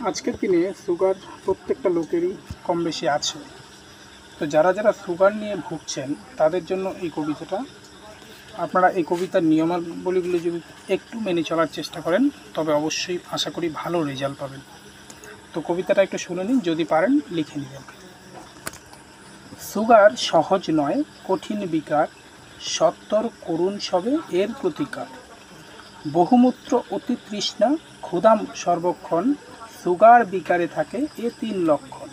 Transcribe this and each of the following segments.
আজকের দিনে সুগার প্রত্যেকটা লোকেরই কম বেশি আছে। তো যারা যারা সুগার নিয়ে ভুগছেন তাদের জন্য এই কবিতাটা। আপনারা এই কবিতার নিয়মাবলীগুলো যদি একটু মেনে চলার চেষ্টা করেন তবে অবশ্যই আশা করি ভালো রেজাল্ট পাবেন। তো কবিতাটা একটু শুনে নিন, যদি পারেন লিখে নেবেন। সুগার সহজ নয় কঠিন বিকার, সত্তর করুণ সবে এর প্রতিকার। বহুমূত্র অতি তৃষ্ণা ক্ষুধাম সর্বক্ষণ, সুগার বিকারে থাকে এ 3 লক্ষণ।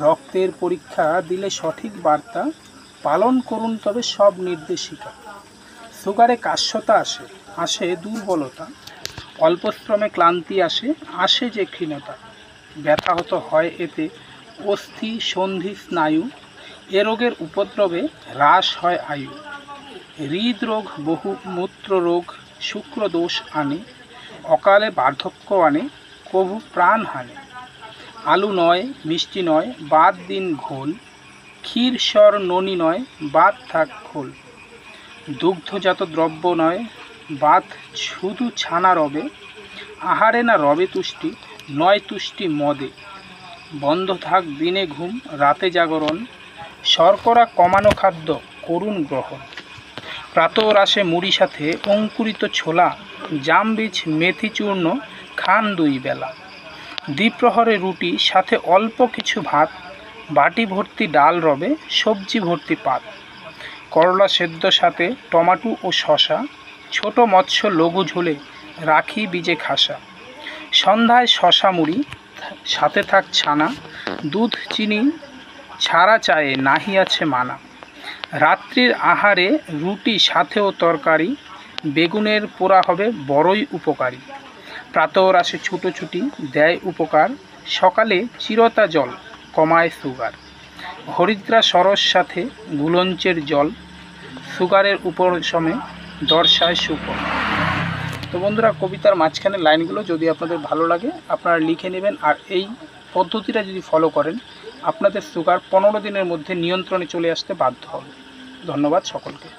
রক্তের পরীক্ষা দিলে সঠিক বার্তা, পালন করুন তবে সব নির্দেশিকা। সুগারে কাশ্যতা আসে, আসে দুর্বলতা, অল্প শ্রমে ক্লান্তি আসে, আসে যে ক্ষীণতা। ব্যথাহত হয় এতে অস্থি সন্ধি স্নায়ু, এ রোগের উপদ্রবে হ্রাস হয় আয়ু। হৃদরোগ বহুমূত্র রোগ শুক্রদোষ আনে, অকালে বার্ধক্য আনে, কভু প্রাণ হানে। আলু নয় মিষ্টি নয় বাদ দিন ঘোল, ক্ষীর স্বর ননি নয় বাদ থাক খোল। দুগ্ধজাত দ্রব্য নয় বাদ শুধু ছানা রবে, আহারে না রবে তুষ্টি নয় তুষ্টি মদে। বন্ধ থাক দিনে ঘুম রাতে জাগরণ, শর্করা কমানো খাদ্য করুণ গ্রহণ। প্রাতরাশে মুড়ি সাথে অঙ্কুরিত ছোলা, জামবীজ মেথি চূর্ণ খান 2 বেলা। দ্বিপ্রহরে রুটি সাথে অল্প কিছু ভাত, বাটি ভর্তি ডাল রবে সবজি ভর্তি পাত। করলা সেদ্ধ সাথে টমাটো ও শশা, ছোট মৎস্য লঘু ঝোলে রাখি বীজে খাসা। সন্ধ্যায় শশা মুড়ি সাথে থাক ছানা, দুধ চিনি ছাড়া চায়ে নাহি আছে মানা। রাত্রির আহারে রুটি সাথেও তরকারি, বেগুনের পোড়া হবে বড়ই উপকারী। প্রাতরাশে ছুটোছুটি দেয় উপকার, সকালে চিরতা জল কমায় সুগার। হরিদ্রা সরস সাথে গুলঞ্চের জল, সুগারের উপশমে দর্শায় সুফল। তো বন্ধুরা, কবিতার মাঝখানে লাইনগুলো যদি আপনাদের ভালো লাগে আপনারা লিখে নেবেন, আর এই পদ্ধতিটা যদি ফলো করেন আপনাদের সুগার 15 দিনের মধ্যে নিয়ন্ত্রণে চলে আসতে বাধ্য হবে। ধন্যবাদ সকলকে।